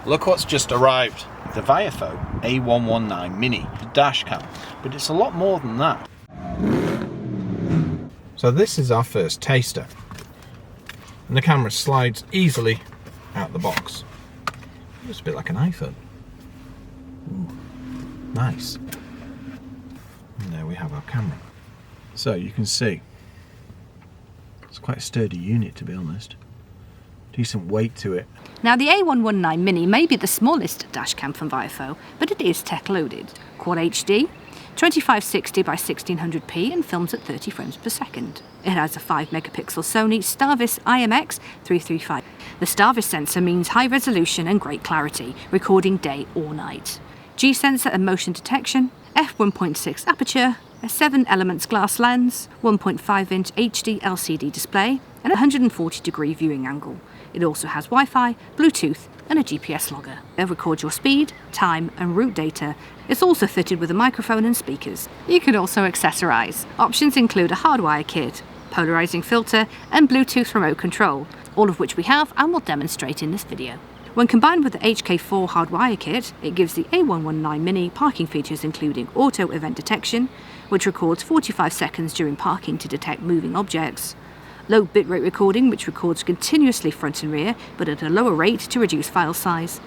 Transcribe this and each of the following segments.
Look what's just arrived. The Viofo A119 Mini Dash Cam. But it's a lot more than that. So this is our first taster. And the camera slides easily out the box. It's a bit like an iPhone. Ooh, nice. And there we have our camera. So you can see, it's quite a sturdy unit, to be honest. Decent weight to it. Now the A119 Mini may be the smallest dash cam from Viofo, but it is tech loaded. Quad HD, 2560 by 1600p and films at 30 frames per second. It has a 5 megapixel Sony Starvis IMX335. The Starvis sensor means high resolution and great clarity, recording day or night. G sensor and motion detection, f1.6 aperture, a 7 elements glass lens, 1.5 inch HD LCD display, and a 140 degree viewing angle. It also has Wi-Fi, Bluetooth, and a GPS logger. It records your speed, time, and route data. It's also fitted with a microphone and speakers. You can also accessorize. Options include a hardwire kit, polarizing filter, and Bluetooth remote control, all of which we have and will demonstrate in this video. When combined with the HK4 hardwire kit, it gives the A119 Mini parking features including auto event detection, which records 45 seconds during parking to detect moving objects, low bitrate recording, which records continuously front and rear, but at a lower rate to reduce file size,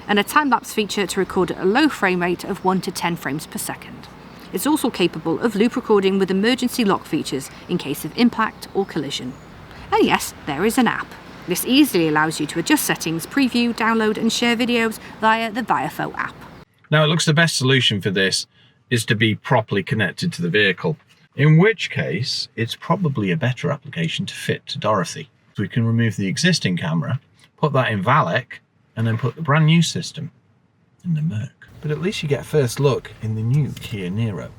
and a time-lapse feature to record at a low frame rate of 1 to 10 frames per second. It's also capable of loop recording with emergency lock features in case of impact or collision. And yes, there is an app. This easily allows you to adjust settings, preview, download and share videos via the Viofo app. Now it looks the best solution for this is to be properly connected to the vehicle. In which case, it's probably a better application to fit to Dorothy. So we can remove the existing camera, put that in Valec, and then put the brand new system in the Merc. But at least you get a first look in the new Kia Niro.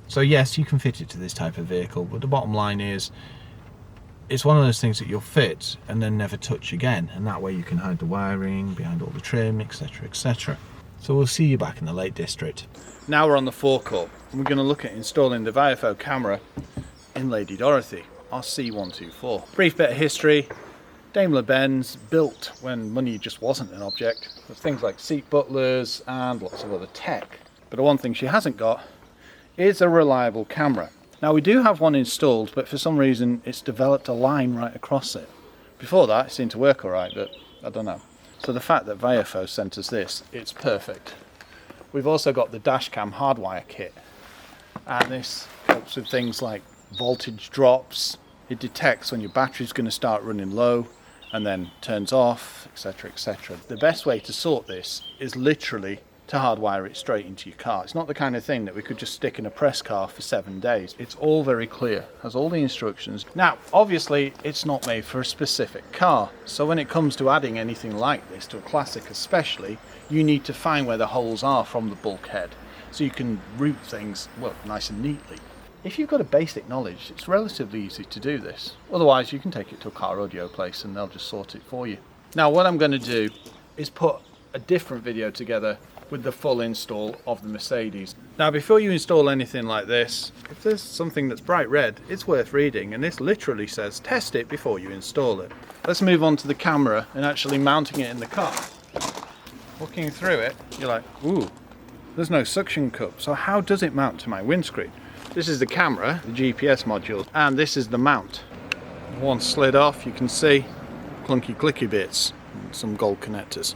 So yes, you can fit it to this type of vehicle, but the bottom line is, it's one of those things that you'll fit and then never touch again. And that way you can hide the wiring, behind all the trim, etc, etc. So we'll see you back in the Lake District. Now we're on the forecourt. We're going to look at installing the Viofo camera in Lady Dorothy, our C124. Brief bit of history. Daimler-Benz built when money just wasn't an object, with things like seat butlers and lots of other tech. But the one thing she hasn't got is a reliable camera. Now we do have one installed, but for some reason it's developed a line right across it. Before that it seemed to work alright, but I don't know. So the fact that Viofo sent us this, it's perfect. We've also got the dashcam hardwire kit, and this helps with things like voltage drops. It detects when your battery's going to start running low and then turns off, etc, etc. The best way to sort this is literally to hardwire it straight into your car. It's not the kind of thing that we could just stick in a press car for 7 days. It's all very clear, has all the instructions. Now obviously it's not made for a specific car, so when it comes to adding anything like this to a classic especially, you need to find where the holes are from the bulkhead so you can route things, well, nice and neatly. If you've got a basic knowledge, it's relatively easy to do this. Otherwise you can take it to a car audio place and they'll just sort it for you. Now what I'm going to do is put a different video together with the full install of the Mercedes. Now before you install anything like this, if there's something that's bright red, it's worth reading, and this literally says test it before you install it. Let's move on to the camera and actually mounting it in the car. Looking through it, you're like, ooh, there's no suction cup, so how does it mount to my windscreen? This is the camera, the GPS module, and this is the mount. One slid off, you can see clunky clicky bits, and some gold connectors.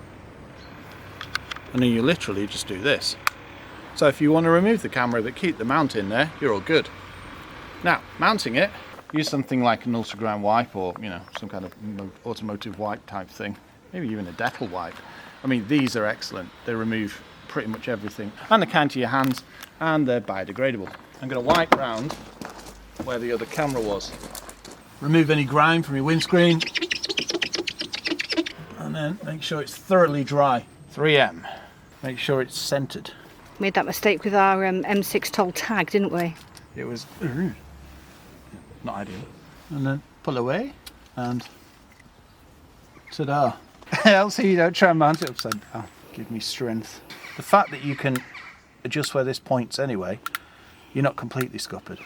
And then you literally just do this. So if you want to remove the camera but keep the mount in there, you're all good. Now, mounting it, use something like an ultraground wipe or, you know, some kind of automotive wipe type thing. Maybe even a Dettol wipe. I mean, these are excellent. They remove pretty much everything. And they're kind to your hands, and they're biodegradable. I'm going to wipe round where the other camera was. Remove any grime from your windscreen. And then make sure it's thoroughly dry. 3M. Make sure it's centered. Made that mistake with our M6 toll tag, didn't we? It was not ideal. And then pull away and ta-da. Elsie, don't try and mount it upside down. Give me strength. The fact that you can adjust where this points anyway, you're not completely scuppered.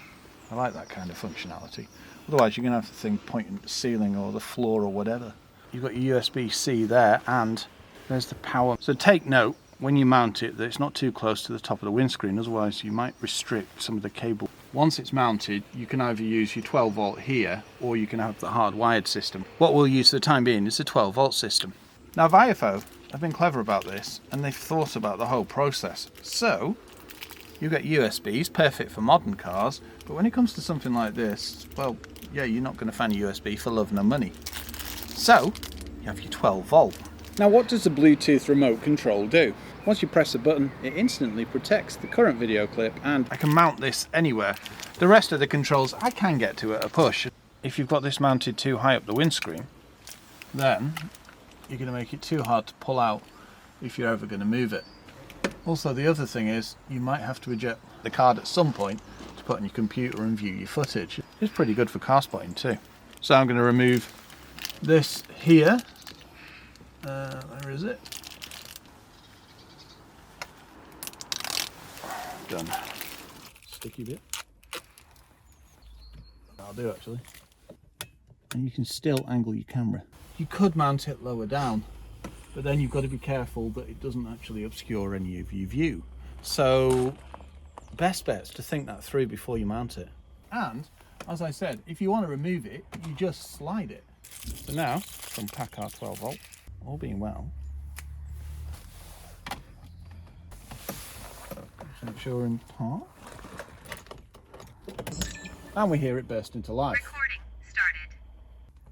I like that kind of functionality. Otherwise you're going to have the thing pointing at the ceiling or the floor or whatever. You've got your USB-C there and There's the power. So take note when you mount it that it's not too close to the top of the windscreen, otherwise you might restrict some of the cable. Once it's mounted, you can either use your 12 volt here or you can have the hardwired system. What we'll use for the time being is the 12 volt system. Now Viofo have been clever about this and they've thought about the whole process. So you get USBs, perfect for modern cars, but when it comes to something like this, well, yeah, you're not going to find a USB for love nor money. So you have your 12 volt. Now what does the Bluetooth remote control do? Once you press a button, it instantly protects the current video clip, and I can mount this anywhere. The rest of the controls I can get to at a push. If you've got this mounted too high up the windscreen, then you're going to make it too hard to pull out if you're ever going to move it. Also, the other thing is you might have to eject the card at some point to put on your computer and view your footage. It's pretty good for car spotting too. So I'm going to remove this here. Where is it? Done. Sticky bit. I'll do actually. And you can still angle your camera. You could mount it lower down, but then you've got to be careful that it doesn't actually obscure any of your view. So best bet's to think that through before you mount it. And as I said, if you want to remove it, you just slide it. So now, from pack our 12 volt, all being well, make sure we're in park. And we hear it burst into life. Recording started.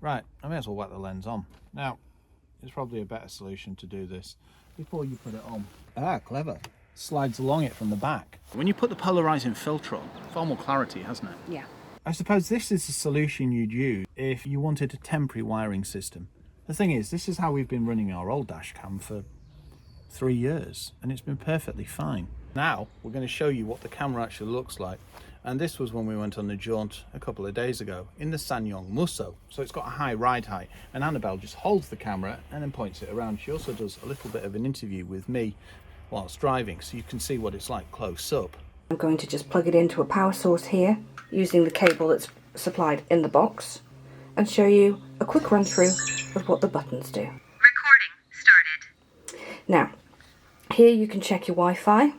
Right, I may as well whack the lens on. Now, it's probably a better solution to do this before you put it on. Ah, clever. Slides along it from the back. When you put the polarizing filter on, far more clarity, hasn't it? Yeah. I suppose this is the solution you'd use if you wanted a temporary wiring system. The thing is, this is how we've been running our old dash cam for 3 years, and it's been perfectly fine. Now we're going to show you what the camera actually looks like, and this was when we went on the jaunt a couple of days ago in the SsangYong Musso. So it's got a high ride height, and Annabelle just holds the camera and then points it around. She also does a little bit of an interview with me whilst driving, so you can see what it's like close up. I'm going to just plug it into a power source here using the cable that's supplied in the box and show you a quick run through of what the buttons do. Recording started. Now, here you can check your Wi-Fi.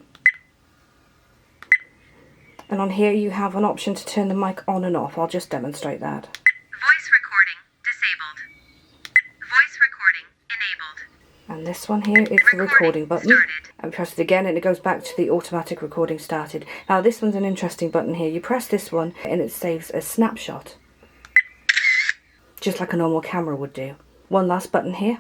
And on here you have an option to turn the mic on and off. I'll just demonstrate that. Voice recording disabled. Voice recording enabled. And this one here is the recording button. Started. And press it again and it goes back to the automatic recording started. Now this one's an interesting button here. You press this one and it saves a snapshot. Just like a normal camera would do. One last button here.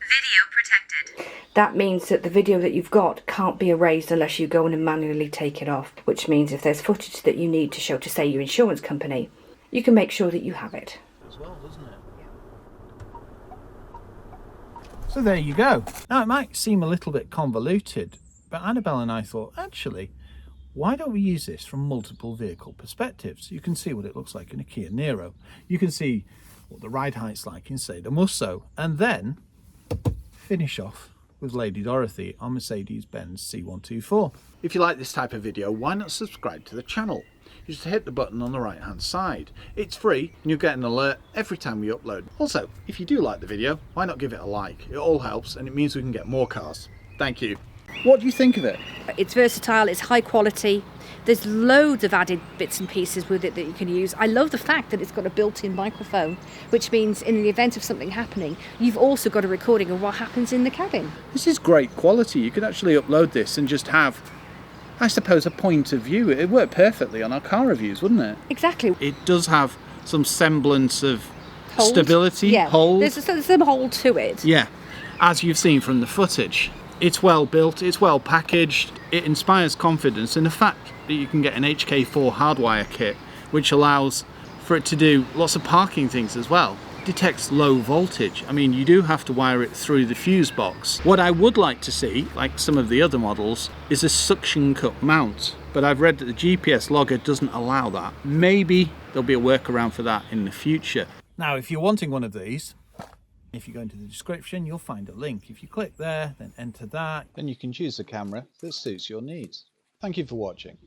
Video protected. That means that the video that you've got can't be erased unless you go in and manually take it off. Which means if there's footage that you need to show to, say, your insurance company, you can make sure that you have it. As well, doesn't it? So there you go. Now it might seem a little bit convoluted, but Annabelle and I thought, actually, why don't we use this from multiple vehicle perspectives? You can see what it looks like in a Kia Niro. You can see what the ride height's like in, say, the Musso, and then finish off with Lady Dorothy on Mercedes-Benz C124. If you like this type of video, why not subscribe to the channel? You just hit the button on the right hand side. It's free and you'll get an alert every time we upload. Also, if you do like the video, why not give it a like? It all helps and it means we can get more cars. Thank you. What do you think of it? It's versatile, it's high quality. There's loads of added bits and pieces with it that you can use. I love the fact that it's got a built-in microphone, which means in the event of something happening, you've also got a recording of what happens in the cabin. This is great quality. You could actually upload this and just have, I suppose, a point of view. It'd work perfectly on our car reviews, wouldn't it? Exactly. It does have some semblance of Hold. stability, Yeah, hold. there's some hold to it. Yeah, as you've seen from the footage. It's well built, it's well packaged, it inspires confidence in the fact that you can get an HK4 hardwire kit, which allows for it to do lots of parking things as well. It detects low voltage. I mean, you do have to wire it through the fuse box. What I would like to see, like some of the other models, is a suction cup mount. But I've read that the GPS logger doesn't allow that. Maybe there'll be a workaround for that in the future. Now, if you're wanting one of these, if you go into the description, you'll find a link. If you click there, then enter that, then you can choose the camera that suits your needs. Thank you for watching.